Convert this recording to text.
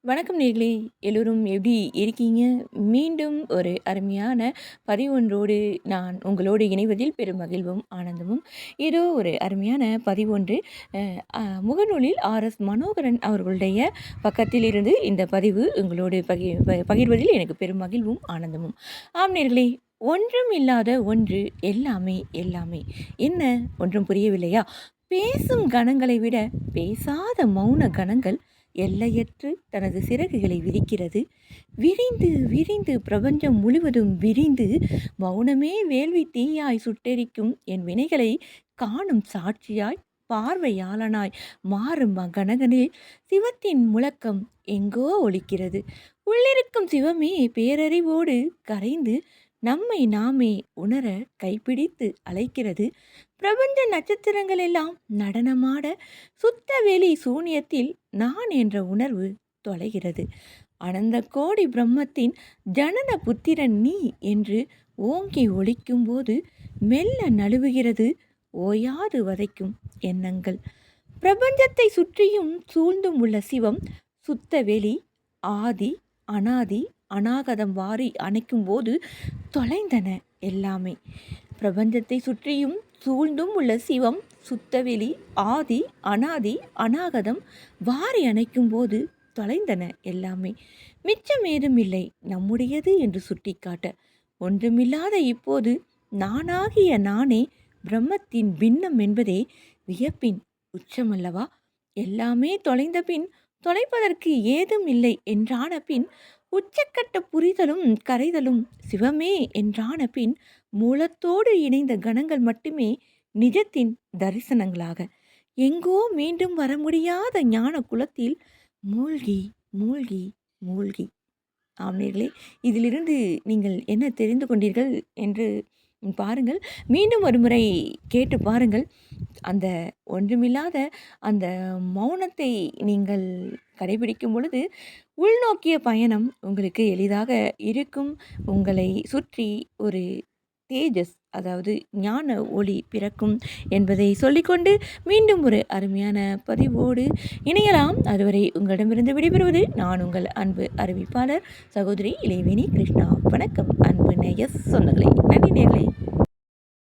வணக்கம் நேர்களே! எல்லோரும் எப்படி இருக்கீங்க? மீண்டும் ஒரு அருமையான பதிவொன்றோடு நான் உங்களோடு இணைவதில் பெரும் மகிழ்வும், ஆனந்தமும். ஏதோ ஒரு அருமையான பதிவொன்று அ அ முகநூலில் ஆர்.எஸ். மனோகரன் அவர்களுடைய பக்கத்திலிருந்து இந்த பதிவு உங்களோடு பகிர்வதில் எனக்கு பெரும் மகிழ்வும், ஆனந்தமும். ஆம் நேர்களே! ஒன்றும் இல்லாத ஒன்று எல்லாமே, எல்லாமே. என்ன ஒன்றும் புரியவில்லையா? பேசும் கணங்களை விட பேசாத மௌன கணங்கள் எல்லையற்று தனது சிறகுகளை விரிக்கிறது. விரிந்து விரிந்து பிரபஞ்சம் முழுவதும் விரிந்து மௌனமே வேள்வி தீயாய் சுட்டெரிக்கும் என் வினைகளை காணும் சாட்சியாய் பார்வையாளனாய் மாறும் அக்கணங்களில் சிவத்தின் முழக்கம் எங்கோ ஒலிக்கிறது. உள்ளிருக்கும் சிவமே பேரறிவோடு கரைந்து நம்மை நாமே உணர கைப்பிடித்து அழைக்கிறது. பிரபஞ்ச நட்சத்திரங்கள் எல்லாம் நடனமாட சுத்த வெளி சூனியத்தில் நான் என்ற உணர்வு தொலைகிறது. அனந்த கோடி பிரம்மத்தின் ஜனன புத்திரன் நீ என்று ஓங்கி ஒலிக்கும் போது மெல்ல நழுவுகிறது ஓயாது வதைக்கும் எண்ணங்கள். பிரபஞ்சத்தை சுற்றியும் சூழ்ந்தும் உள்ள சிவம் சுத்த வெளி ஆதி அனாதி அநாகதம் வாரி அணைக்கும் போது தொலைந்தன எல்லாமே. பிரபஞ்சத்தை சுற்றியும் சூழ்ந்தும் உள்ள சிவம் சுத்தவெளி ஆதி அனாதி அநாகதம் வாரி அணைக்கும் போது தொலைந்தன எல்லாமே. மிச்சம் ஏதும் இல்லை நம்முடையது என்று சுட்டிக்காட்ட ஒன்றுமில்லாத இப்போது நானாகிய நானே பிரம்மத்தின் பின்னம் என்பதே வியப்பின் உச்சமல்லவா? எல்லாமே தொலைந்த பின் தொலைப்பதற்கு ஏதும் இல்லை என்றான பின் உச்சக்கட்ட புரிதலும் கரைதலும் சிவமே என்றான பின் மூலத்தோடு இணைந்த கணங்கள் மட்டுமே நிஜத்தின் தரிசனங்களாக எங்கோ மீண்டும் வர முடியாத ஞான குலத்தில் மூழ்கி மூழ்கி மூழ்கி. ஆம்நேர்களே, இதிலிருந்து நீங்கள் என்ன தெரிந்து கொண்டீர்கள் என்று பாருங்கள். மீண்டும் ஒரு முறை கேட்டு பாருங்கள். அந்த ஒன்றுமில்லாத அந்த மௌனத்தை நீங்கள் கடைபிடிக்கும் பொழுது உள்நோக்கிய பயணம் உங்களுக்கு எளிதாக இருக்கும். உங்களை சுற்றி ஒரு தேஜஸ், அதாவது ஞான ஒளி பிறக்கும் என்பதை சொல்லிக்கொண்டு மீண்டும் ஒரு அருமையான பதிவோடு இணையலாம். அதுவரை உங்களிடமிருந்து விடைபெறுவது நான் உங்கள் அன்பு அறிவிப்பாளர் சகோதரி இளைவேணி கிருஷ்ணா. வணக்கம் அன்பு நேய சொந்தங்களே. நன்றி நேர்களே.